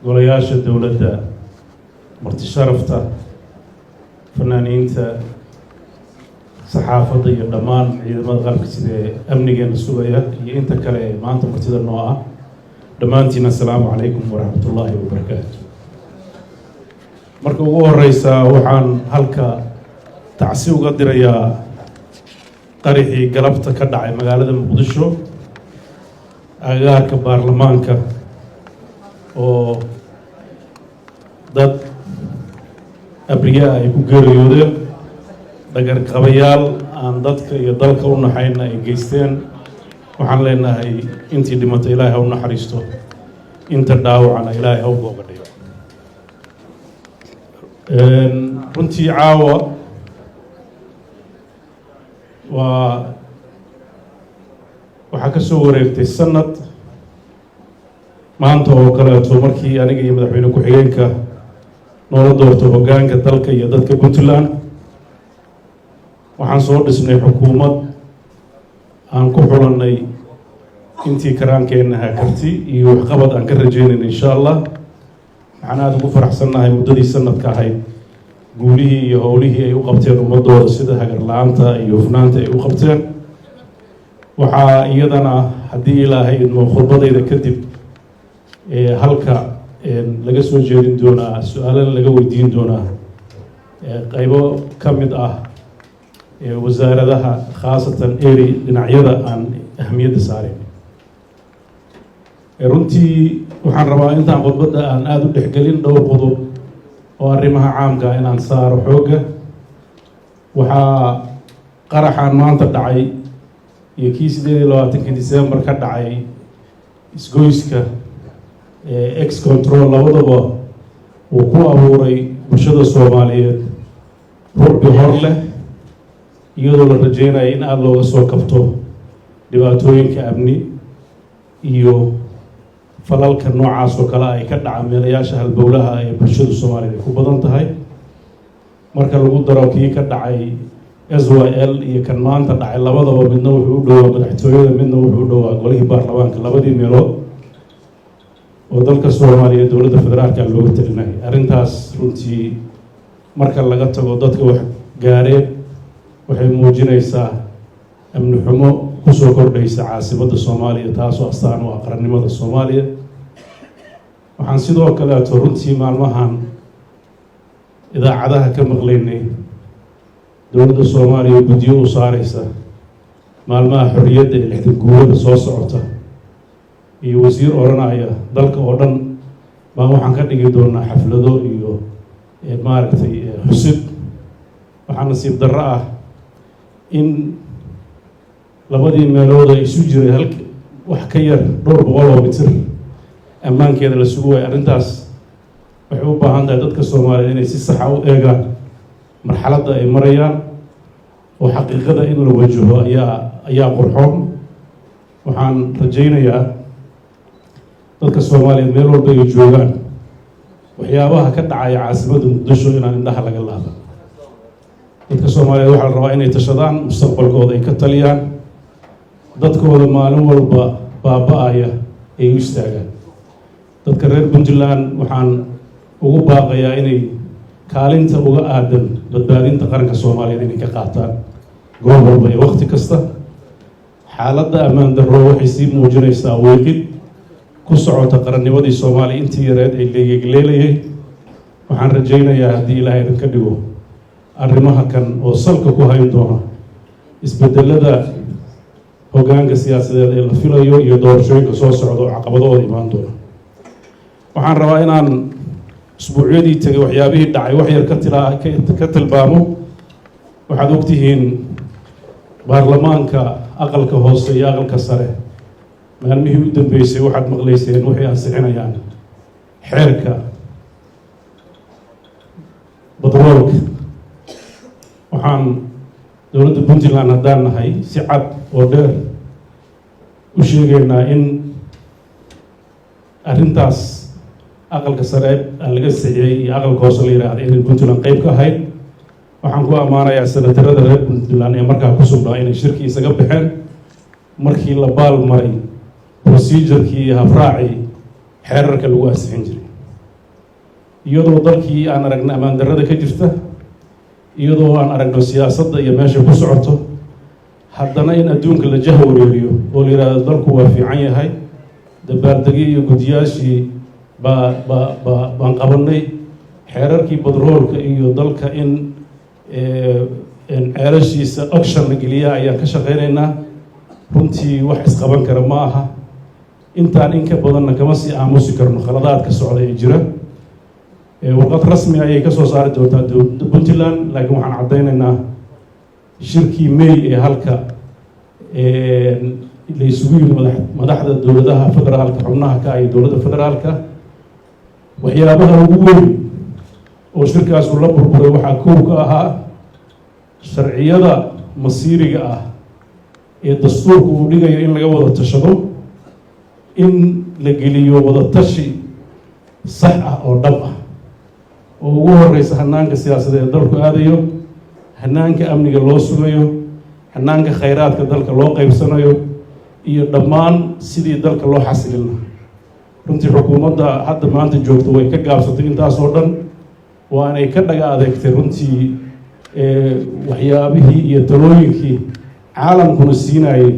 golayaasha dowladda, marti sharafta, fanaaniinta, saxaafadda iyo dhammaan ciidamada qalabka sida amnigeena sugaya iyo inta kale ee maanta martida noo ah dhammaantiin assalaamu calaykum waraxmatullaahi wabarakaatu. marka ugu horeysa waxaan halka tacsi uga dirayaa qarixii galabta ka dhacay magaalada muqdisho agagaarka baarlamaanka oo dad abriyaa ay ku geeriyoodeen, dhagarqabayaal aan dadka iyo dalka u naxayna ay geysteen. waxaan leenahay intii dhimatay ilaahay ha u naxariisto, inta dhaawacana ilaahay ha u boogadhayo. runtii caawa waxaa ka soo wareegtay sanad maanta oo kaleeto markii aniga iyo madaxweyne ku-xigeenka noola doorto hoggaanka dalka iyo dadka puntland. waxaan soo dhisnay xukuumad aan ku xulannay intii karaankeennaha karti iyo waxqabad aan ka rajeynayna insha allah. waxaan aada ugu faraxsannahay muddadii sanadka ahayd guulihii iyo howlihii ay u qabteen ummadooda, sida hagar la-aanta iyo hufnaanta ay u qabteen. waxaa iyadana haddii ilaahay idmo khudbadayda kadib halka laga soo jeedin doonaa, su-aalana laga weydiin doonaa qaybo ka mid ah wasaaradaha khaasatan eri dhinacyada aan ahamiyadda saarayn. runtii waxaan rabaa intaan khudbadda aan aada u dhexgelin dhowr qodob oo arrimaha caamka inaan saaro xoogga. waxaa qaraxaan maanta dhacay iyo kii 28 December ka dhacay isgoyska ex control labadaba uu ku abuuray bulshada Soomaaliyeed rugbi hor leh, iyadoo la rajeynayo in aada looga soo kabto dhibaatooyinka amni iyo falalka noocaas oo kale ay ka dhaca meelayaasha halbowlaha ee bulshada Soomaaliyeed ay ku badan tahay. marka lagu daro kii ka dhacay SYL iyo kan maanta dhacay, labadaba midna wuxuu u dhowaa madaxtooyada, midna wuxuu u dhowaa golihii baarlamaanka, labadii meelood oo dalka Soomaaliya dowladda federaalka looga talinayay. arrintaas runtii marka laga tago dadka wax gaareen waxay muujinaysaa amni xumo kusoo kordhaysa caasimadda Soomaaliya, taasoo astaan u ah qarannimada Soomaaliya. waxaan sidoo kaleeto runtii maalmahan idaacadaha ka maqlaynay dowladda Soomaaliya guddiyo u saareysa maalmaha xorriyadda ee 60 guurada soo socota, iyo wasiir oranaya dalka oo dhan baan waxaan ka dhigi doonaa xaflado iyo maaragtay xusid. waxaa nasiib darro ah in labadii meelood ay isu jiray wax ka yar dhowr boqol oo mitir ammaankeeda la sugu waayo. arrintaas waxay u baahan tahay dadka Soomaaliyeed inay si saxa u eegaan marxaladda ay marayaan, oo xaqiiqada in la wajaho ayaa qurxoon. waxaan rajaynayaa dadka Soomaaliyeed meel walba ay joogaan waxyaabaha ka dhacaya caasimadda muqdisho inaan indhaha laga laaban. dadka Soomaaliyeed waxaa la rabaa inay tashadaan, mustaqbalkooda ay ka taliyaan, dadkooda maalin walba baaba-aya ay u istaagaan. dadka reer puntland waxaan ugu baaqayaa inay kaalinta uga aadan badbaadinta qaranka Soomaaliyeed inay ka qaataan goob walba iyo waqti kasta. xaaladda ammaan darro waxay sii muujinaysaa weeqid ku socota qarannimadii Soomaaliya intii yareed ay leegleelayay. waxaan rajaynayaa haddii ilaahay idinka dhigo arrimaha kan oo salka ku hayn doona isbedelada hoggaanka siyaasadeed ee la filayo iyo doorashooyinka soo socda oo caqabadooda imaan doona. waxaan rabaa inaan usbuucyadii tegay waxyaabihii dhacay wax yar ka tilmaamo. waxaad ogtihiin baarlamaanka aqalka hoose iyo aqalka sare maalmihii u dambeysay waxaad maqlayseen waxay ansixinayaan xeerka batroolka. waxaan dowladda puntland haddaan nahay si cad oo dheer u sheegaynaa in arrintaas aqalka sare laga sixiyey iyo aqalka hoose la yidhaahda inay puntland qayb ka ahayd. waxaan ku ammaanayaa senatarada reer puntland ee markaa ku sugnaa inay shirki isaga baxeen markii la baal maray procedurkii iyo habraacii xeerarka lagu ansixin jiray. iyadoo dalkii aan aragno ammaan darrada ka jirta, iyadoo aan aragno siyaasadda iyo meesha ku socoto, haddana in adduunka la jaha wareeriyo oo la yidhaahdo dalku waa fiican yahay, dabaaldegyo iyo guddiyaashii baan qabanay, xeerarkii badroolka iyo dalka in ceelashiisa auction la geliyaa ayaan ka shaqaynaynaa. runtii wax isqaban kara ma aha, intaan in ka badanna kama sii aamusi karno khaladaadka socda ee jira. warqad rasmi ayay ka soo saari doontaa Puntland, laakiin waxaan caddaynaynaa shirkii May ee halka la isugu yimid madaxda dowladaha federaalka xubnaha ka iyo dowladda federaalka, waxyaabaha ugu weyn oo shirkaas uu la burburay waxaa kow ka ahaa sharciyada masiiriga ah ee dastuurku uu dhigayo in laga wada tashado, in la geliyo wada tashi sax ah oo dhab ah, oo ugu horeysa hanaanka siyaasadeed ee dalku aadayo, hanaanka amniga loo sugayo, hanaanka khayraadka dalka loo qaybsanayo, iyo dhammaan sidii dalka loo xasilin lahaa. runtii xukuumadda hadda maanta joogto way ka gaabsatay intaas oo dhan, waanay ka dhaga adeegtay runtii waxyaabihii iyo talooyinkii caalamkuna siinayay,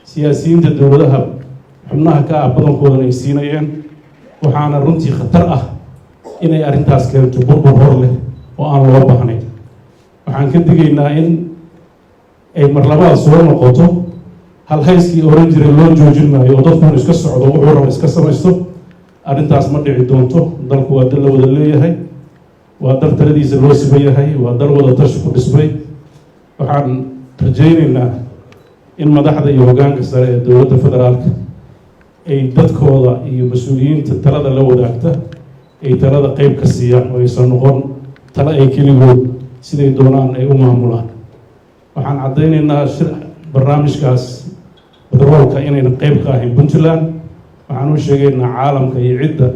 siyaasiyiinta dowladaha xubnaha ka ah badankoodana ay siinayeen. waxaana runtii khatar ah inay arrintaas keento burbur hor leh oo aan loo baahnayn. waxaan ka digaynaa in ay mar labaad soo noqoto halhayskii oran jiray loo joojin maayo oo dadkuun iska socdo wuxuu raba iska samaysto. arrintaas ma dhici doonto. dalku waa dal la wada leeyahay, waa dal taladiisa loo siman yahay, waa dal wada tashi ku dhismay. waxaan rajaynaynaa in madaxda iyo hoggaanka sare ee dowladda federaalka ay dadkooda iyo mas-uuliyiinta talada la wadaagta ay talada qayb ka siiyaan, oo aysan noqon talo ay keligood siday doonaan ay u maamulaan. waxaan caddaynaynaa barnaamijkaas badroolka inayna qayb ka ahayn Puntland. waxaan u sheegaynaa caalamka iyo cidda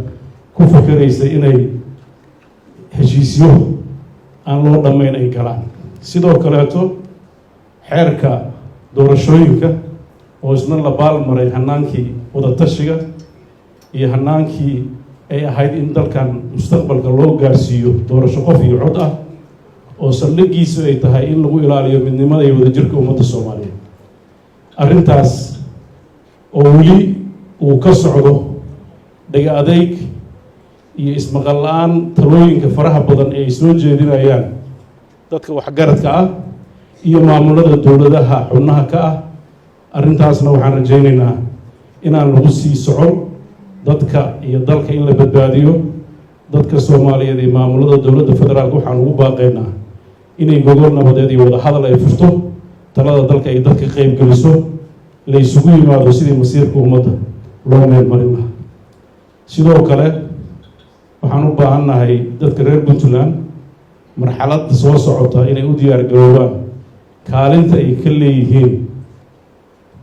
ku fakeraysa inay heshiisyo aan loo dhammayn ay galaan. sidoo kaleeto xeerka doorashooyinka oo isna la baalmaray hanaankii wadatashiga iyo hanaankii ay ahayd in dalkan mustaqbalka loo gaarsiiyo doorasho qof iyo cod ah, oo saldhigiisu ay tahay in lagu ilaaliyo midnimada iyo wadajirka ummadda Soomaaliyeed. arrintaas oo weli uu ka socdo dhaga adeyg iyo ismaqal la-aan talooyinka faraha badan ee ay soo jeedinayaan dadka waxgaradka ah iyo maamulada dowladaha xubnaha ka ah. arrintaasna waxaan rajaynaynaa inaan lagu sii socon, dadka iyo dalka in la badbaadiyo. dadka Soomaaliyeed iyo maamulada dowladda federaalka waxaan ugu baaqaynaa inay gogol nabadeed iyo wada hadal ay furto, talada dalka ay dadka qayb geliso, la isugu yimaado sidii masiirka ummadda loo meel marin lahaa. sidoo kale waxaan u baahannahay dadka reer Puntland marxaladda soo socota inay u diyaar garoobaan kaalinta ay ka leeyihiin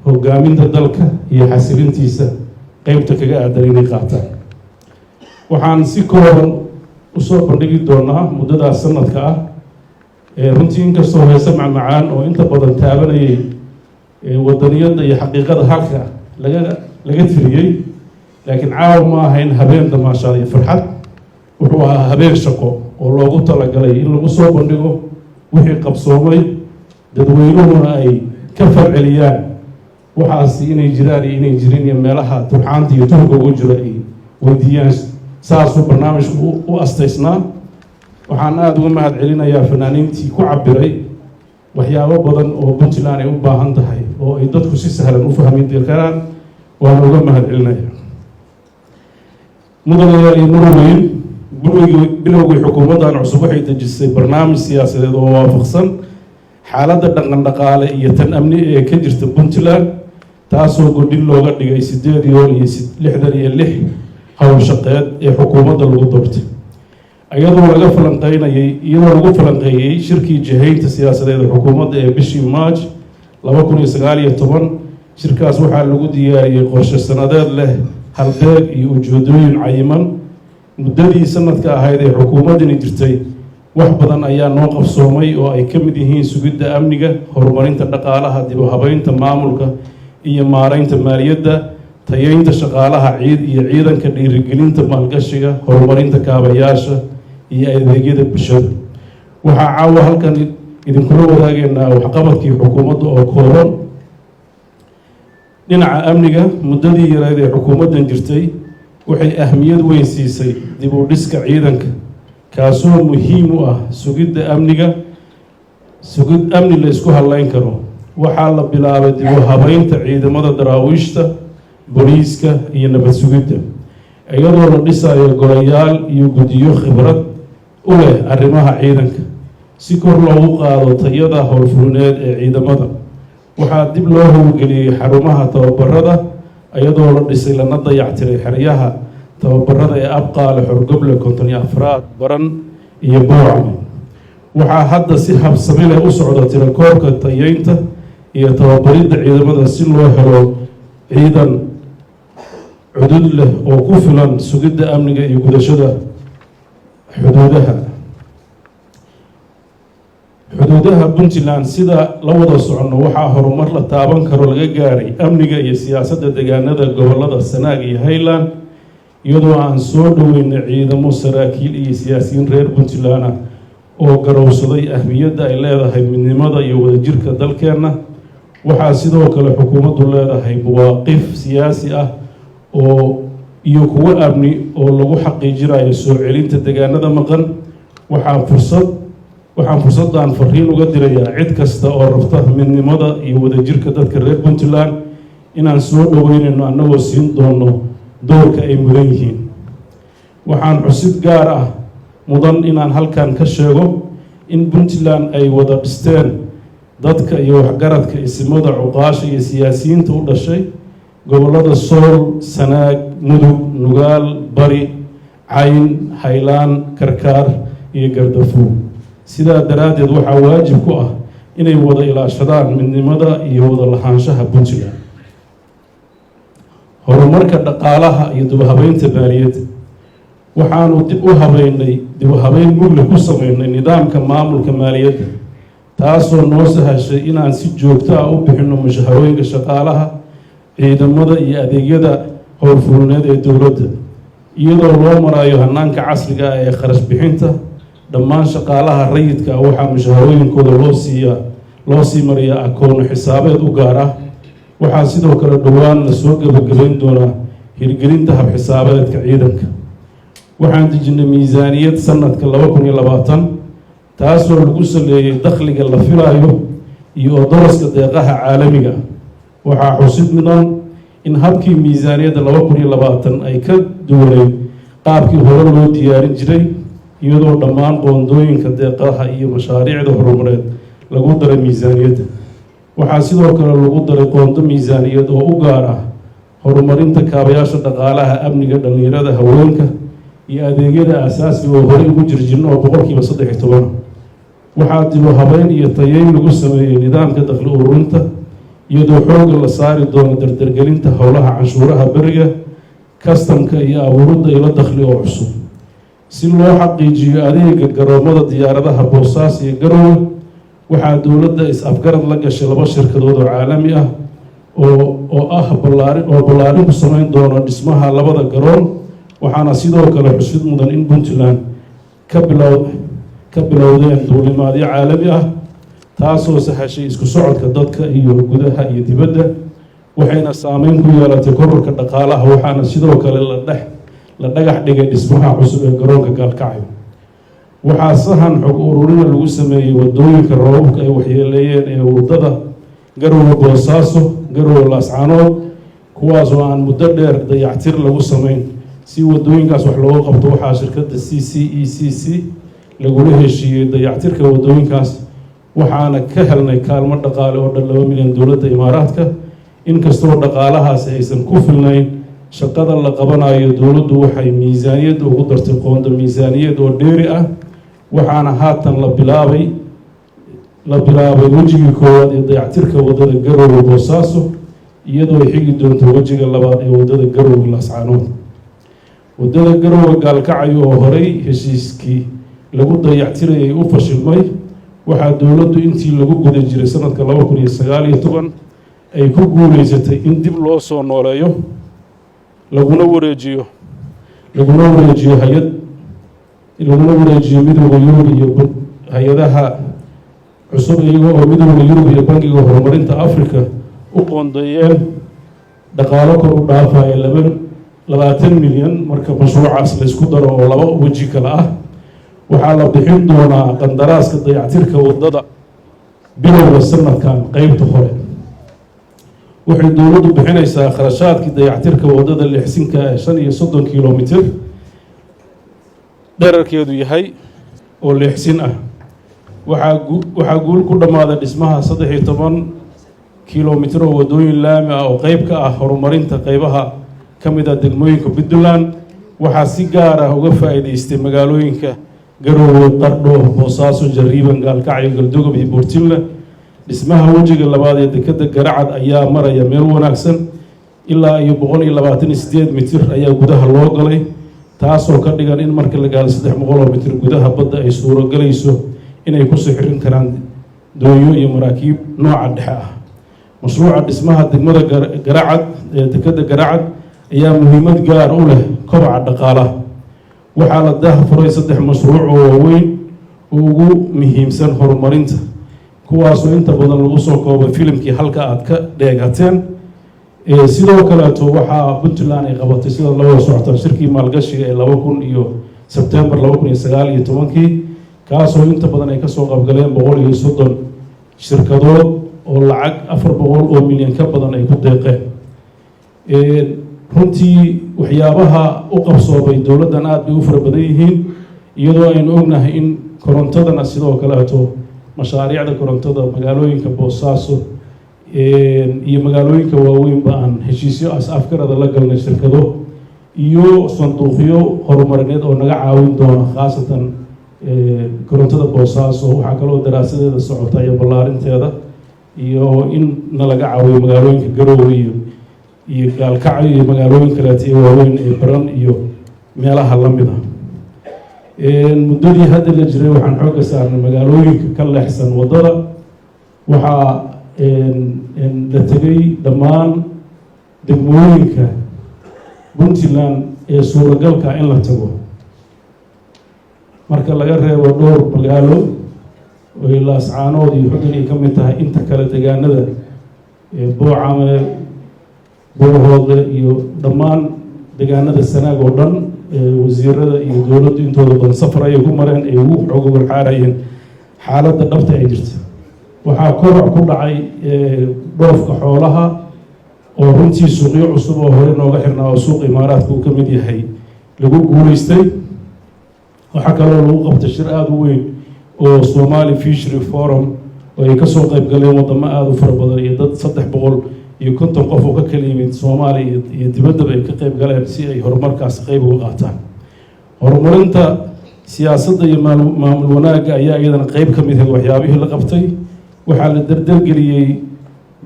hoggaaminta dalka iyo xasilintiisa qaybta kaga aadan inay qaataan. waxaan si kooban usoo bandhigi doonaa muddadaas sanadka ah runtii inkastoo heese macmacaan oo inta badan taabanayay wadaniyadda iyo xaqiiqada halka laga tiriyey, laakiin caawa ma ahayn habeen damaashaad iyo farxad. wuxuu ahaa habeen shaqo oo loogu talagalay in lagu soo bandhigo wixii qabsoomay, dadweynuhuna ay ka farceliyaan waxaasi inay jiraan iyo inay jirin, iyo meelaha turxaanta iyo tuhga ugu jiro ay weydiiyaan. saasuu barnaamijku u astaysnaa. waxaan aada uga mahad celinayaa fanaaniintii ku cabiray waxyaabo badan oo Puntland ay u baahan tahay oo ay dadku si sahlan u fahmi karaan. waan uga mahad celinaya mudanayaal iyo marweyn. bilowgii xukuumaddan cusub waxay dejisay barnaamij siyaasadeed oo waafaqsan xaaladda dhaqan dhaqaale iyo tan amni ee ka jirta Puntland, taasoo godhin looga dhigay 866 hawl shaqeed ee xukuumadda lagu doortay. iyadoo lagu falanqeeyey shirkii jihaynta siyaasadeed ee xukuumadda ee bishii March 2019. shirkaas waxaa lagu diyaariyey qorshe sanadeed leh halbeeg iyo ujeedooyin cayiman. muddadii sanadka ahayd ee xukuumaddani jirtay wax badan ayaa noo qabsoomay oo ay ka mid yihiin sugidda amniga, horumarinta dhaqaalaha, dib u habeynta maamulka iyo maaraynta maaliyadda, tayeynta shaqaalaha ciidanka, dhiirigelinta maalgashiga, horumarinta kaabayaasha iyo adeegyada bulshada. waxaa caawa halkan idinkula wadaagaynaa waxqabadkii xukuumadda oo kooban. dhinaca amniga, muddadii yareed ee xukuumaddan jirtay waxay ahmiyad weyn siisay dib u dhiska ciidanka, kaasoo muhiim u ah sugid amni la isku halayn karo. waxaa la bilaabay dib u habeynta ciidamada daraawiishta, booliiska iyo nabad sugidda, iyadoo la dhisayo golayaal iyo guddiyo khibrad u leh arrimaha ciidanka si kor loogu qaado tayada howlfulineed ee ciidamada. waxaa dib loo howlgeliyey xarumaha tababarada, iyadoo la dhisay lana dayactiray xeryaha tababarada ee Abqaale, Xorgoble, Konton iyo Afraad, Baran iyo Boocame. waxaa hadda si habsami leh u socda tirakoobka tayeynta iyo tababaridda ciidamada si loo helo ciidan cudud leh oo ku filan sugidda amniga iyo gudashada xuduudaha Puntland. sida la wada socono, waxaa horumar la taaban karo laga gaaray amniga iyo siyaasadda deegaanada gobollada Sanaag iyo Highland, iyadoo aan soo dhaweynay ciidamo, saraakiil iyo siyaasiyiin reer Puntland ah oo garowsaday ahmiyadda ay leedahay midnimada iyo wadajirka dalkeenna. waxaa sidoo kale xukuumaddu leedahay mawaaqif siyaasi ah iyo kuwo amni oo lagu xaqiijinayo soo celinta deegaanada maqan. waxaan fursaddan fariin uga dirayaa cid kasta oo rabta midnimada iyo wadajirka dadka reer Puntland inaan soo dhaweynayno, annagoo siin doono doorka ay mudan yihiin. waxaan xusid gaar ah mudan inaan halkan ka sheego in Puntland ay wada dhisteen dadka iyo waxgaradka, isimada, cuqaasha iyo siyaasiyiinta u dhashay gobollada Sool, Sanaag, Mudug, Nugaal, Bari, Cayn, Highland, Karkaar iyo Gardafuul. sidaa daraaddeed waxaa waajib ku ah inay wada ilaashadaan midnimada iyo wada lahaanshaha Puntland. horumarka dhaqaalaha iyo dib u habeynta maaliyadda, waxaanu dib u habeyn mugli ku sameynay nidaamka maamulka maaliyadda, taasoo noo sahashay inaan si joogto ah u bixinno mushaharooyinka shaqaalaha, ciidamada iyo adeegyada howlfulineed ee dowladda, iyadoo loo marayo hanaanka casriga ah ee kharash bixinta. dhammaan shaqaalaha rayidka waxaa mushaharooyinkooda loo sii mariyaa akoon xisaabeed u gaar ah. waxaa sidoo kale dhowaan la soo gabagabayn doonaa hirgelinta hab xisaabeedka ciidanka. waxaan dejinay miisaaniyad sanadka 2020 taasoo lagu saleeyay dakhliga la filayo iyo daraska deeqaha caalamiga ah. waxaa xusid mudan in habkii miisaaniyadda 2020 ay ka duwanay qaabkii hore loo diyaarin jiray, iyadoo dhammaan qoondooyinka deeqaha iyo mashaariicda horumareed lagu daray miisaaniyadda. waxaa sidoo kale lagu daray qoondo miisaaniyad oo u gaar ah horumarinta kaabayaasha dhaqaalaha, amniga, dhallinyarada, haweenka iyo adeegyada aasaasiga oo horey ugu jirjirno oo 13%. waxaa dib u habeyn iyo tayeyn lagu sameeyey nidaamka dakhli ururinta, iyadoo xoogga la saari doono dardargelinta howlaha canshuuraha beriga, kastamka iyo abuuridda ilo dakhli oo cusub. si loo xaqiijiyo adeega garoomada diyaaradaha Boosaaso iyo Garowe, waxaa dowladda is-afgarad la gashay 2 shirkadood oo caalami ah oo ballaarin ku samayn doona dhismaha 2 garoon. waxaana sidoo kale xusid mudan in Puntland ka bilowdeen duulimaadyo caalami ah, taasoo sahashay isku socodka dadka iyo gudaha iyo dibadda, waxayna saameyn ku yeelatay kororka dhaqaalaha. waxaana sidoo kale la dhagax dhigay dhismaha cusub ee garoonka Gaalkacyo. waxaa sahan xog ururina lagu sameeyey wadooyinka roobabka ay waxyeeleeyeen ee wadada Garowe Boosaaso, Garowe Laascaanood, kuwaasoo aan muddo dheer dayactir lagu sameyn. si wadooyinkaas wax looga qabto, waxaa shirkadda CCECC lagula heshiiyey dayactirka wadooyinkaas, waxaana ka helnay kaalmo dhaqaale oo dhan 2 milyan dowladda Imaaraadka. inkastoo dhaqaalahaasi aysan ku filnayn shaqada la qabanayo, dowladdu waxay miisaaniyadda ugu dartay qoondo miisaaniyad oo dheeri ah. waxaana haatan la bilaabay wejigii koowaad ee dayactirka wadada Garowe Boosaaso, iyadoo ay xigi doonto wejiga labaad ee wadada Garowe Laascaanood. wadada Garowe Gaalkacyo oo horey heshiiskii lagu dayactirayay u fashilmay, waxaa dowladdu intii lagu guda jiray sanadka 2019 ay ku guuleysatay in dib loo soo nooleeyo laguna wareejiyo hay-ad laguna wareejiyo midowda yurub iyo hay-adaha cusub iyaga oo midowda yurub iyo bangiga horumarinta africa u qoondeeyeen dhaqaalo kor u dhaafaya 20 milyan marka mashruucaas la isku daro oo laba weji kale ah waxaa la bixin doonaa qandaraaska dayactirka wadada bilowga sanadkan qaybta hore waxay dowladdu bixinaysaa kharashaadkii dayactirka wadada lixsinka ee 35 kilomitir dherarkeedu yahay oo lixsin ah waxaa guul ku dhammaaday dhismaha 13 kilomitir oo wadooyin laami ah oo qayb ka ah horumarinta qaybaha ka mid ah degmooyinka Puntland waxaa si gaar ah uga faa'iideystay magaalooyinka Garowe, Qardho, Boosaaso, Jariban, Gaalkacyo, Galdogob iyo Buurtille dhismaha wajiga labaad ee dekedda Garacad ayaa maraya meel wanaagsan ilaa iyo 128 mitir ayaa gudaha loo galay taasoo ka dhigan in marka la gaaro 300 mitir gudaha badda ay suuro galayso inay ku sixrin karaan doonyo iyo maraakiib nooca dhexe ah mashruuca dhismaha degmada Garacad ee dekedda Garacad ayaa muhiimad gaar u leh kobaca dhaqaalaha waxaa la daahfuray 3 mashruuc oo waaweyn oo ugu muhiimsan horumarinta kuwaasoo inta badan lagu soo koobay filimkii halka aad ka dheegateen sidoo kaleeto waxaa Puntland ay qabatay sida loo socota shirkii maalgashiga ee 2000 iyo September 2019 kaasoo inta badan ay ka soo qaybgaleen 130 shirkadood oo lacag 400 milyan ka badan ay ku deeqeen runtii waxyaabaha u qabsoobay dowladdan aad bay u fara badan yihiin iyadoo aynu ognahay in korontadana sidoo kaleeto mashaariicda korontada magaalooyinka Boosaaso iyo magaalooyinka waaweynba aan heshiisyo afgarada la galnay shirkado iyo sanduuqyo horumarineed oo naga caawin doona khaasatan korontada Boosaaso waxaa kaloo daraasadeeda socota iyo ballaarinteeda iyo in nalaga caawiyo magaalooyinka Garowe iyo Gaalkacyo iyo magaalooyin kale ee waaweyn ee Baran iyo meelaha la mid ah muddadii hadda la jiray waxaan xoog saarnay magaalooyinka ka leexsan wadada waxaa la tegay dhammaan degmooyinka Puntland ee suuragalka in la tago marka laga reebo dhowr magaalo oo Laascaanood iyo Xudun ay ka mid tahay inta kale deegaanada Boocame Buuhoodle iyo dhammaan deegaanada Sanaag oo dhan wasiirada iyo dowladdu intooda badan safar ay ku mareen ay ugu xoog warxaarayeen xaaladda dhabta ay jirto waxaa koroc ku dhacay dhoofka xoolaha oo runtii suuqyo cusub oo hore nooga xirnaa oo suuq imaaraadka uu ka mid yahay lagu guulaystay waxaa kaloo lagu qabtay shir aad u weyn oo Somali Fishery Forum oo ay ka soo qayb galeen wadamo aad u fara badan iyo dad 350 qof oo ka kala yimid Soomaaliya iyo dibadda ay ka qayb galeen si ay horumarkaas qayb uga qaataan horumarinta siyaasadda iyo maamul wanaagga ayaa iyadana qayb ka mid ah waxyaabihii la qabtay waxaa la dardargeliyay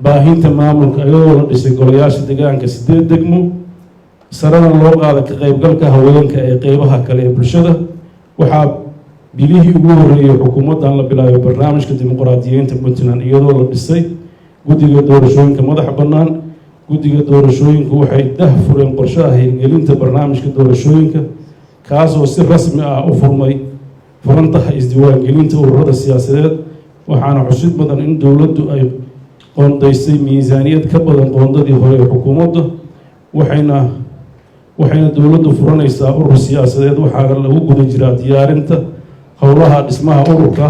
baahinta maamulka iyadoo la dhisay golayaasha deegaanka 8 degmo sarana loo qaaday ka qaybgalka haweenka ee qaybaha kale ee bulshada waxaa bilihii ugu horeeyay xukuumaddan la bilaabay barnaamijka dimuqraadiyiinta Puntland iyadoo la dhisay guddiga doorashooyinka madaxa bannaan guddiga doorashooyinku waxay daahfureen qorshaha hirgelinta barnaamijka doorashooyinka kaasoo si rasmi ah u furantaha isdiiwaangelinta ururada siyaasadeed waxaana xusid badan in dowladdu ay qoondaysay miisaaniyad ka badan qoondadii hore ee xukuumadda waxayna dowladdu furanaysaa urur siyaasadeed waxaana lagu guda jiraa diyaarinta howlaha dhismaha ururka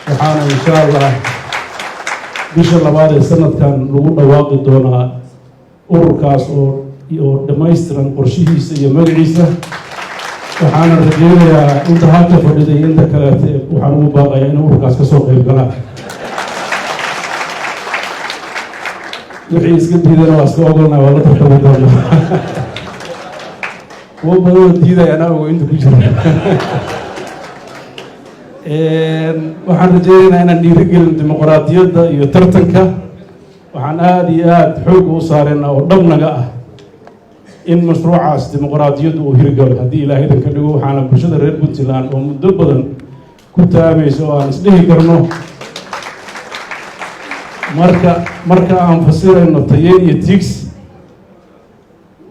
waxaana insha Allah bisha labaad ee sanadkan lagu dhawaaqi doonaa ururkaas oo dhammaystiran qorshihiisa iyo magaciisa waxaana rajeynayaa inta halka fadhiday inta kale waxaan ugu baaqayaa in ururkaas ka soo qayb galaan wixii iska diidana waa iska ogolnaa waa la tartami doonaa kuwa badan oo diidaya anaa ogo inta ku jira waxaan rajeynaynaa inaan dhiirigelin dimuqraadiyadda iyo tartanka waxaan aad iyo aad xoog u saareenaa oo dhabnaga ah in mashruucaas dimuqraadiyaddu uu hirgalo haddii ilaahay idinka dhigo waxaana bulshada reer Puntland oo muddo badan ku taamayso oo aan isdhihi karno marka aan fasirayno tayeyn iyo tigs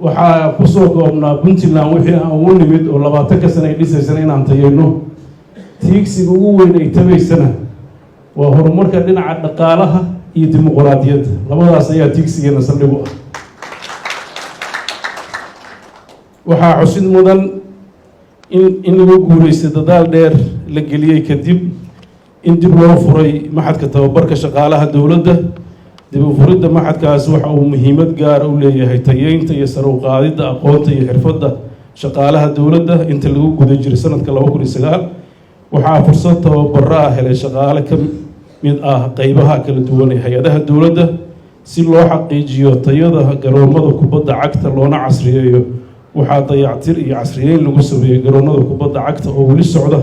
waxaa kusoo koobnaa Puntland wixii aan ugu nimid oo 20 sano ay dhisaysan inaan tayeyno tiigsiga ugu weyn ay tabaysana waa horumarka dhinaca dhaqaalaha iyo dimuqraadiyadda labadaas ayaa tiigsigeena saldhig u ah waxaa xusid mudan in lagu guuleystay dadaal dheer la geliyey kadib in dib loo furay maxadka tababarka shaqaalaha dowladda dib u furidda maxadkaas waxa uu muhiimad gaar u leeyahay tayeynta iyo sare u qaadidda aqoonta iyo xirfadda shaqaalaha dowladda inta lagu guda jiray sanadka 2009 waxaa fursad tababaro ah helay shaqaale ka mid ah qaybaha kala duwan ee hay-adaha dowladda si loo xaqiijiyo tayada garoomada kubadda cagta loona casriyeeyo waxaa dayactir iyo casriyeyn lagu sameeyey garoomada kubadda cagta oo weli socda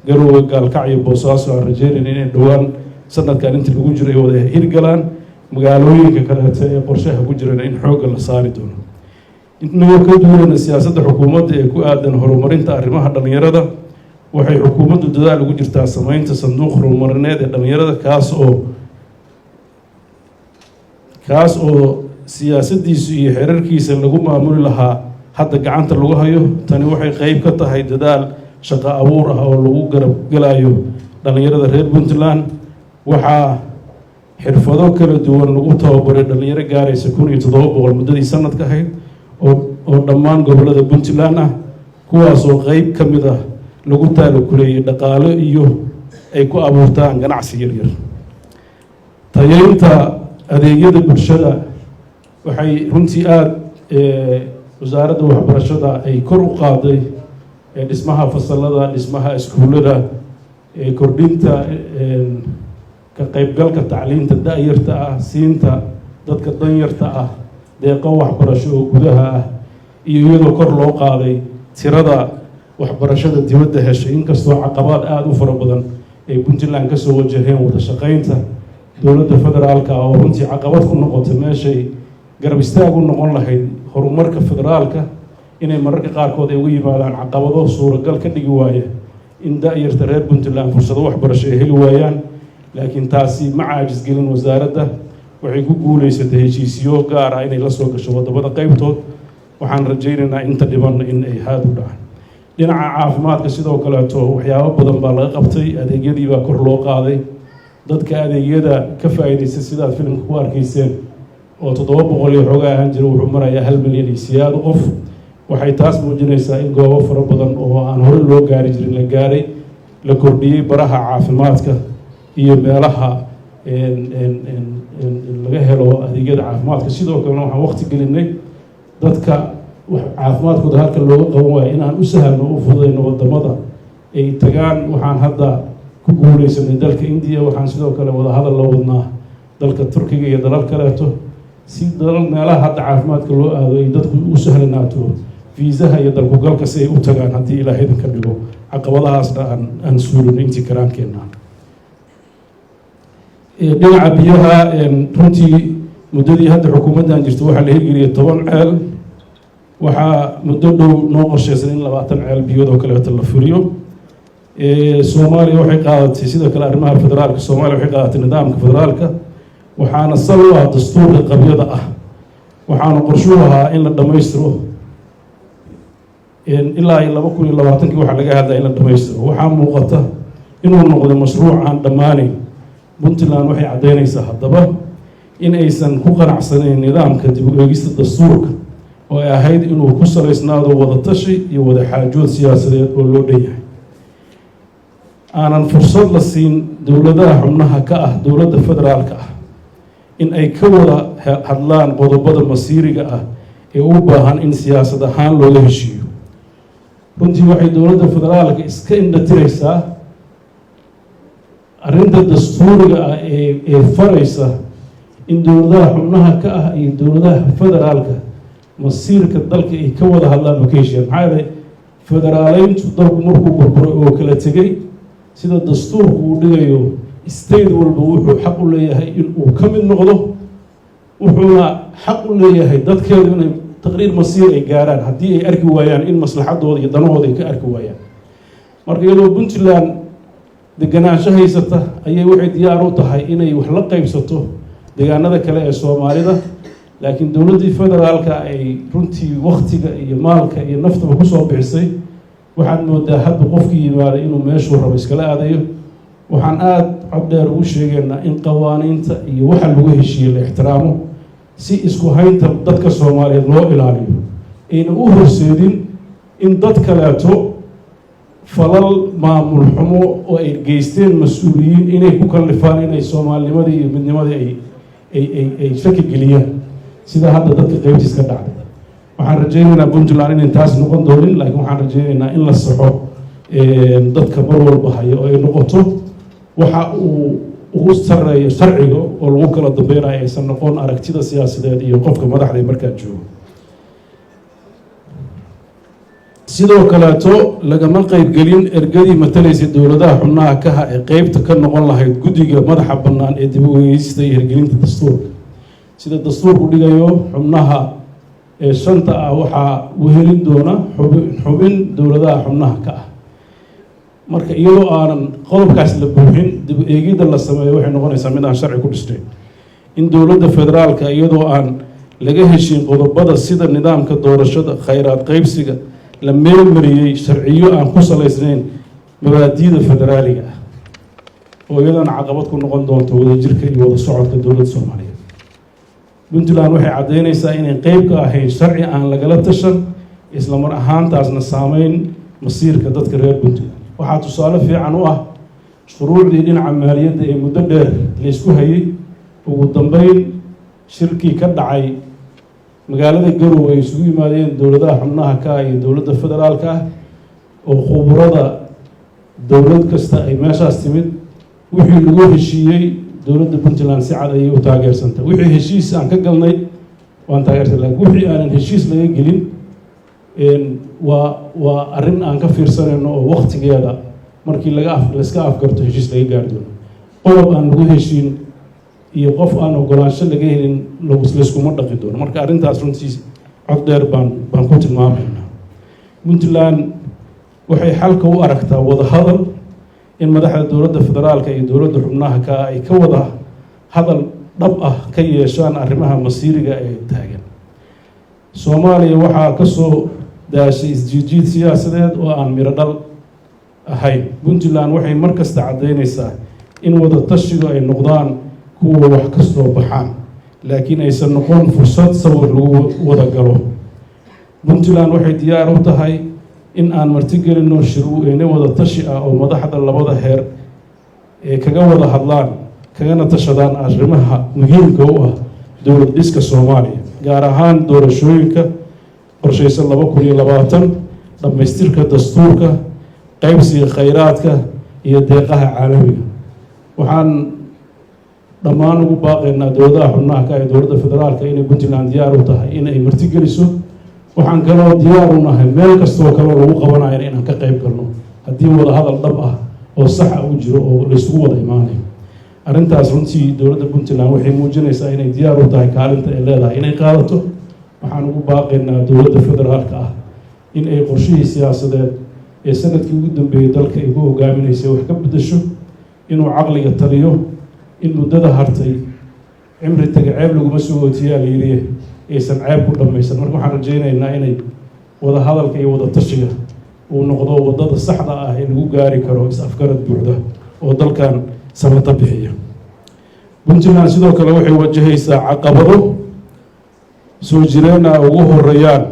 garoowe gaalkacyo boosaaso aan rajeynayna inay dhowaan sanadkan inta lagu jiro ay wada hirgalaan magaalooyinka kaleeto ee qorshaha ku jirana in xoogga la saari doono inagoo ka duwanayna siyaasadda xukuumadda ee ku aadan horumarinta arrimaha dhallinyarada waxay xukuumaddu dadaal ugu jirtaa samaynta sanduuq horumarineed ee dhallinyarada kaas oo siyaasaddiisu iyo xeerarkiisa lagu maamuli lahaa hadda gacanta lagu hayo tani waxay qayb ka tahay dadaal shaqo abuur ah oo lagu garab gelayo dhallinyarada reer Puntland waxaa xirfado kala duwan lagu tababaray dhalinyaro gaaraysa 1700 muddadii sanadka ahayd oo dhammaan gobolada Puntland ah kuwaas oo qayb ka mid ah lagu taageeray dhaqaale iyo ay ku abuurtaan ganacsi yar yar tayeynta adeegyada bulshada waxay runtii aad wasaaradda waxbarashada ay kor u qaaday dhismaha fasalada dhismaha iskuulada kordhinta ka qaybgalka tacliinta da'yarta ah siinta dadka danyarta ah deeqo waxbarasho oo gudaha ah iyo iyadoo kor loo qaaday tirada waxbarashada dibadda heshay inkastoo caqabad aad u fara badan ay Puntland ka soo wajaheen wada shaqaynta dowladda federaalka oo runtii caqabad ku noqotay meeshay garab istaag u noqon lahayd horumarka federaalka inay mararka qaarkood ay ugu yimaadaan caqabado suuragal ka dhigi waaya in da'yarta reer Puntland fursado waxbarasho ay heli waayaan laakiin taasi ma caajis gelin wasaaradda waxay ku guuleysatay heshiisyo gaar ah inay la soo gasho wadamada qaybtood waxaan rajaynaynaa inta dhiban in ay haad u dhacaan dhinaca caafimaadka sidoo kaleeto waxyaabo badan baa laga qabtay adeegyadii baa kor loo qaaday dadka adeegyada ka faa'iideysta sidaad filimka ku arkayseen oo 700 iyo xogaa ahaan jira wuxuu marayaa 1 milyan iyo siyaado qof waxay taas muujinaysaa in goobo fara badan oo aan hore loo gaari jirin la gaaray la kordhiyey baraha caafimaadka iyo meelaha laga helo adeegyada caafimaadka sidoo kalena waxaan waqti gelinay dadka caafimaadkooda halka looga qaban waayo inaan u sahalno u fududayno wadamada ay tagaan waxaan hadda ku guuleysanay dalka India waxaan sidoo kale wada hadal la wadnaa dalka Turkiga iyo dalal kaleeto si dalal meelaha hadda caafimaadka loo aado ay dadku u sahlanaato fiisaha iyo dalku galka si ay u tagaan haddii Ilaahay ka dhigo caqabadahaasna aan suulin intii karaankeenna dhinaca biyaha runtii muddadii hadda xukuumaddan jirto waxaa la hirgeliyay 10 ceel waxaa muddo dhow noo qorshaysan in 20 ceel biyood oo kaleeto la furiyo Soomaaliya waxay qaadatay sidoo kale arrimaha federaalka Soomaaliya waxay qaadatay nidaamka federaalka waxaana sabab ah dastuurka qabyada ah waxaana qorshuhu ahaa in la dhammaystiro ilaa 2020 waxa laga hadlaa in la dhammaystiro waxaa muuqata inuu noqdo mashruuc aan dhammaanayn Puntland waxay cadeynaysaa haddaba in aysan ku qanacsanayn nidaamka dib u eegista dastuurka oo ay ahayd inuu ku salaysnaado wada tashi iyo wada xaajood siyaasadeed oo loo dhanyahay aanan fursad la siin dowladaha xubnaha ka ah dowladda federaalka ah in ay ka wada hadlaan qodobada masiiriga ah ee u baahan in siyaasad ahaan looga heshiiyo runtii waxay dowladda federaalka iska indhatiraysaa arrinta dastuuriga ah ee faraysa in dowladaha xubnaha ka ah iyo dowladaha federaalka masiirka dalka ay ka wada hadlaan oo ka heshiiyaan maxaa yeelay federaaleyntu dalku markuu burburay oo kala tegay sida dastuurku uu dhigayo state walba wuxuu xaq u leeyahay in uu ka mid noqdo wuxuuna xaq u leeyahay dadkeedu inay taqriir masiir ay gaaraan haddii ay arki waayaan in maslaxadooda iyo danahooda ay ka arki waayaan marka iyadoo Puntland deganaansho haysata ayay waxay diyaar u tahay inay wax la qaybsato deegaanada kale ee Soomaalida laakiin dowladdii federaalka ay runtii waktiga iyo maalka iyo naftaba kusoo bixisay waxaad moodaa hadba qofkii yimaaday inuu meeshuu rabo iskala aadayo. waxaan aada cod dheer ugu sheegaynaa in qawaaniinta iyo waxa lagu heshiiyey la ixtiraamo si isku haynta dadka soomaaliyeed loo ilaaliyo, ayna u horseedin in dad kaleeto falal maamul xumo oo ay geysteen mas-uuliyiin inay ku kallifaan inay soomaalinimadii iyo midnimadii ay shaki geliyaan sida hadda dadka qaybtiis ka dhacday. waxaan rajaynaynaa puntland inay taas noqon doonin, laakiin waxaan rajaynaynaa in la saxo dadka mar walba hayo oo ay noqoto waxa uu ugu sareeyo sharciga oo lagu kala dambaynayo aysan noqon aragtida siyaasadeed iyo qofka madaxda markaa joogo. sidoo kaleeto lagama qaybgelin ergadii matalaysay dowladaha xubnaha kaha ee qeybta ka noqon lahayd guddiga madaxa bannaan ee dib u eegista iyo hirgelinta dastuurka. sida dastuurku dhigayo xubnaha ee shanta ah waxaa wehelin doona xubin dowladaha xubnaha ka ah. marka iyadoo aanan qodobkaas la buuxin dib u eegidda la sameeyo waxay noqonaysaa mid aan sharci ku dhisnayn. in dowladda federaalka iyadoo aan laga heshin qodobada sida nidaamka doorashada, khayraad qaybsiga la meelmariyey sharciyo aan ku salaysnayn mabaadi'da federaaliga ah oo iyadana caqabad ku noqon doonto wadajirka iyo wada socodka dowladda soomaaliyeed. puntland waxay caddaynaysaa inay qeyb ka ahayn sharci aan lagala tashan isla mar ahaantaasna saameyn masiirka dadka reer puntland. waxaa tusaale fiican u ah shuruucdii dhinaca maaliyadda ee muddo dheer laysku hayay. ugu dambeyn shirkii ka dhacay magaalada garowe ay isugu yimaadeen dowladaha xubnaha ka iyo dowladda federaalka ah oo khuburada dowlad kasta ay meeshaas timid. wixii lagu heshiiyey dowladda puntland si cad ayay u taageersantay. wixii heshiis aan ka galnay waan taageersan, laakiin wixii aanan heshiis laga gelin waa arrin aan ka fiirsanayno oo waktigeeda markii layska afgarto heshiis laga gaari doono. qodob aan lagu heshiin iyo qof aan ogolaansho laga helin layskuma dhaqi doono. marka arrintaas runtii cod dheer baan ku tilmaamaynaa. puntland waxay xalka u aragtaa wada hadal, in madaxda dowladda federaalka iyo dowladda xubnaha ka ay ka wada hadal dhab ah ka yeeshaan arrimaha masiiriga ee taagan. soomaaliya waxaa ka soo daashay isjiijiid siyaasadeed oo aan miro dhal ahayn. puntland waxay mar kasta caddaynaysaa in wada tashigu ay noqdaan kuwa wax kastoo baxaan, laakiin aysan noqon fursad sawir lagu wada galo. puntland waxay diyaar u tahay in aan martigelinno shirweyne wada tashi ah oo madaxda labada heer ee kaga wada hadlaan kagana tashadaan arrimaha muhiimka u ah dowlad dhiska soomaaliya, gaar ahaan doorashooyinka qorshaysan 2020, dhammaystirka dastuurka, qaybsiga khayraadka iyo deeqaha caalamiga. waxaan dhammaan ugu baaqaynaa dowladaha xubnaha ka ee dowladda federaalka inay puntland diyaar u tahay in ay martigeliso. waxaan kaloo diyaar u nahay meel kastoo kaloo lagu qabanayo inaan ka qayb galno haddii wada hadal dhab ah oo saxa u jiro oo laysugu wada imaanayo. arrintaas runtii dowladda puntland waxay muujinaysaa inay diyaar u tahay kaalinta ay leedahay inay qaadato. waxaan ugu baaqaynaa dowladda federaalka ah in ay qorshihii siyaasadeed ee sanadkii ugu dambeeyey dalka ay ku hogaaminaysay wax ka beddesho, inuu caqliga taliyo, in muddada hartay cimri taga ceeb laguma soo ootiyaa la yidhi aysan ceeb ku dhammaysan. marka waxaan rajaynaynaa inay wada hadalka iyo wada tashiga uu noqdo waddada saxda ah ee lagu gaari karo is-afgarad buuxda oo dalkan samata bixiya. puntland sidoo kale waxay wajahaysaa caqabado soo jireena ugu horeeyaan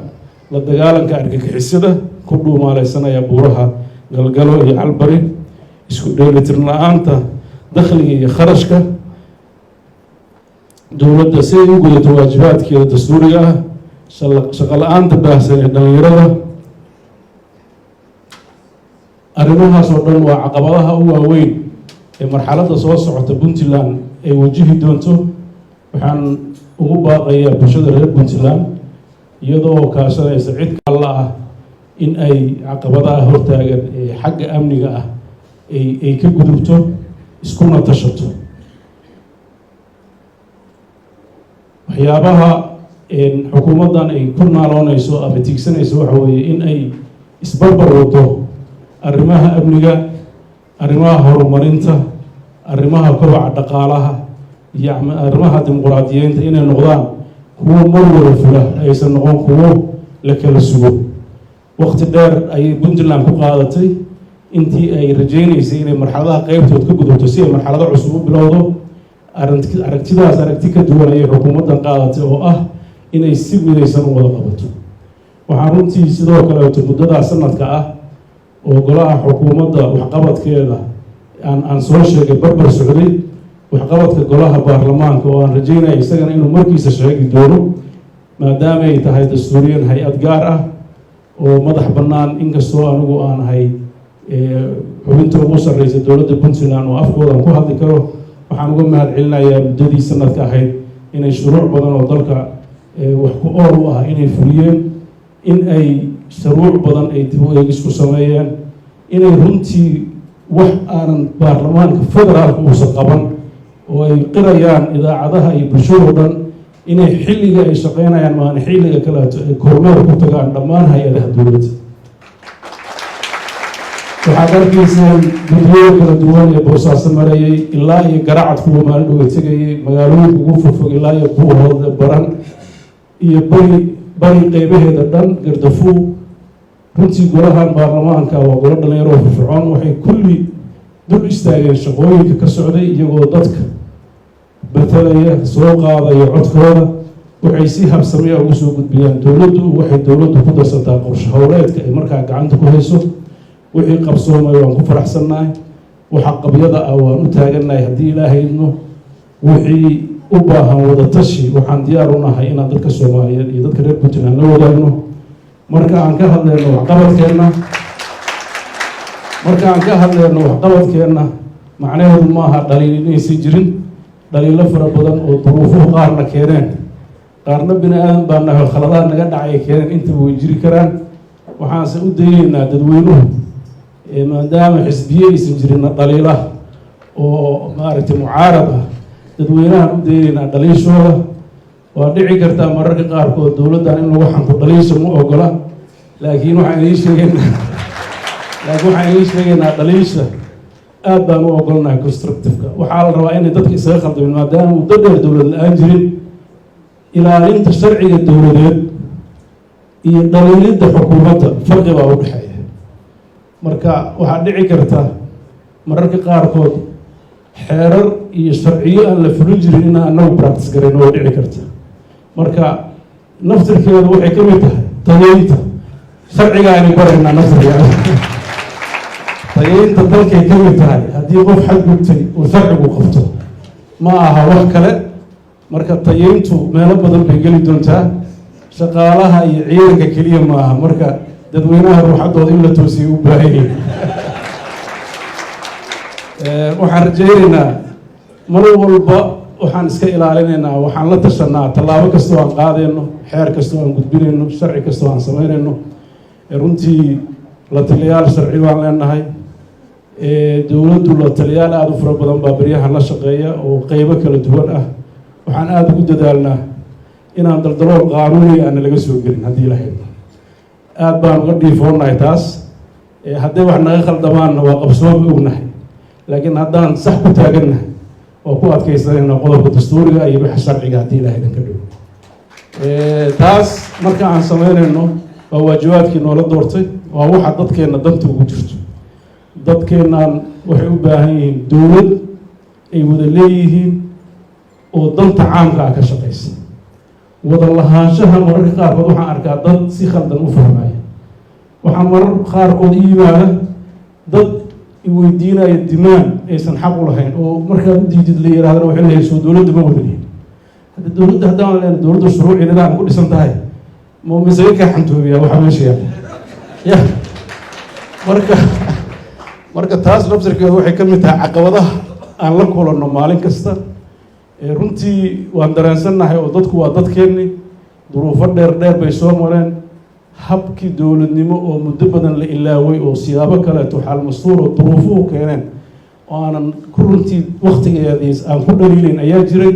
la dagaalanka argagixisada ku dhuumaaleysanaya buuraha galgalo iyo calbari, isku dheelitirn la-aanta dakhliga iyo kharashka dowladda si ay u gudato waajibaadkeeda dastuuriga ah, shaqo la-aanta baahsan ee dhalinyarada. arrimahaas oo dhan waa caqabadaha u waaweyn ee marxaladda soo socota puntland ay wajihi doonto. waxaan ugu baaqayaa bulshada reer puntland iyadoo kaashanaysa cid kalla ah in ay caqabadaha hortaagan ee xagga amniga ah ay ka gudubto, iskuna tashato. waxyaabaha xukuumaddan ay ku naaloonayso ama tiigsanayso waxa weeye in ay isbarbar wado arrimaha amniga, arrimaha horumarinta, arrimaha kobaca dhaqaalaha iyo arrimaha dimuqraadiyeynta inay noqdaan kuwo mar wada fula aysan noqon kuwo la kala sugo. waqti dheer ayay puntland ku qaadatay intii ay rajaynaysay inay marxaladaha qaybtood ka gudubto si ay marxalado cusub u bilowdo. aragtidaas aragti ka duwan ayay xukuumaddan qaadatay oo ah inay si midaysan u wada qabato. waxaan runtii sidoo kaleeto muddadaa sanadka ah oo golaha xukuumadda waxqabadkeeda aan soo sheegay barbar socday waxqabadka golaha baarlamaanka oo aan rajaynaya isagana inuu markiisa sheegi doono maadaama ay tahay dastuuriyan hay-ad gaar ah oo madax bannaan inkastoo anigu aan ahay xubinta ugu sarreysa dowladda puntland oo afkoodan ku hadli karo. waxaan uga mahad celinayaa muddadii sanadka ahayd inay shuruuc badan oo dalka wax ku ool u ah inay fuliyeen, in ay shuruuc badan ay dib u eegis ku sameeyeen, inay runtii wax aanan baarlamaanka federaalka uusan qaban oo ay qirayaan idaacadaha iyo bulshadoo dhan inay xilliga ay shaqeynayaan maana xilliga kaleeto ay kormeer ku tagaan dhammaan hay-adaha dowladda. waxaad arkayseen guddiyo kala duwan ee boosaaso marayay ilaa iyo garacad kuwa maalin dhowe tegayay magaalooyinka ugu fogfog ilaa iyo buuhooda baran iyo bari qeybaheeda dhan gardafuul. runtii golahan baarlamaanka waa golo dhalinyaro oo firfircoon, waxay kulli dul istaageen shaqooyinka ka socday iyagoo dadka betelaya soo qaadaya codkooda. waxay si habsamiya ugu soo gudbiyaan dowladdu. waxay dowladdu ku darsataa qorshe howleedka ay markaa gacanta ku hayso. wixii qabsoomay waan ku faraxsannahay, waxa qabyada ah waan u taagannahay haddii ilaahay idmo. wixii u baahan wada tashi waxaan diyaar u nahay inaan dadka soomaaliyeed iyo dadka reer puntland la wadaagno. marka aan ka hadleyno waxqabadkeenna macnaheedu maaha dhaliil inaysan jirin. dhaliilo fara badan oo duruufuhu qaarna keeneen, qaarna bini aadan baa nahay khaladaad naga dhacay keeneen, intaba way jiri karaan. waxaanse u dayeynaa dadweynuhu maadaama xisbiye aysan jirin dhaliila oo maaragtay mucaarad ah, dadweynahan u dayeynaa dhaliishooda. waa dhici kartaa mararka qaarkood dowladdan in lagu xanto dhaliisha ma ogola, laakiin waxaan idiin sheegaynaa dhaliisha aad baan u ogolnahay constructiveka. waxaa la rabaa inay dadka isaga khaldamin maadaama muddo dheer dowlad la-aan jirin. ilaalinta sharciga dowladeed iyo dhaliilidda xukuumadda farqi baa u dhexeeya. marka waxaa dhici karta mararka qaarkood xeerar iyo sharciyo aan la fulin jirin inaan anagu practice garayn way dhici karta. marka naftirkeedu waxay ka mid tahay tayeynta sharciga aynu baraynaa. naftirkeeda tayeynta dalkay ka mid tahay. haddii qof xadgudtay uu sharcigu qabto ma aha wax kale. marka tayeyntu meelo badan bay geli doontaa, shaqaalaha iyo ciidanka keliya maaha. marka dadweynaha ruuxaddooda in la toosiyo u baahan yihin. waxaan rajaynaynaa mar walba waxaan iska ilaalinaynaa, waxaan la tashanaa tallaabo kastoo aan qaadayno, xeer kastoo aan gudbinayno, sharci kastoo aan samaynayno. runtii la taliyaal sharci baan leenahay. dowladdu la taliyaal aada u fara badan baa beryahan la shaqeeya oo qeybo kala duwan ah. waxaan aada ugu dadaalnaa inaan daldalool qaanuuniga aana laga soo gelin haddii ilahay. aada baan uga dhiifoonnahay taas. hadday wax naga khaldamaanna waa qabsoomi ognahay, laakiin haddaan sax ku taagannahay waa ku adkaysanayna qodobka dastuuriga iyo waxa sharciga haddii ilahay dan ka dhow. taas marka aan samaynayno waa waajibaadkii noola doortay, waa waxa dadkeenna danta ugu jirto. dadkeennan waxay u baahan yihiin dowlad ay wada leeyihiin oo danta caamka ah ka shaqaysa. wada lahaanshaha mararka qaarkood waxaan arkaa dad si khaldan u fahmaya. waxaa marar qaarkood i yimaada dad iweydiinaya dimaan aysan xaq u lahayn oo markaad u diidid la yirahdana waxay leeyahay soo dowladda ma wadalihin. hadda dowladda haddaan leena dowladda shuruuci nidaam ku dhisan tahay ma misaga kaa xantoobiyaa waxaa meesha yaala ya. marka taas nafsirkeedu waxay ka mid tahay caqabadaha aan la kulanno maalin kasta. runtii waan dareensannahay oo dadku waa dadkeenni, duruufo dheer bay soo mareen. habkii dowladnimo oo muddo badan la ilaaway oo siyaabo kaleeto xaal mastuur oo duruufuhu keeneen oo aanan ku runtii waktigeediis aan ku dhaliilayn ayaa jiray.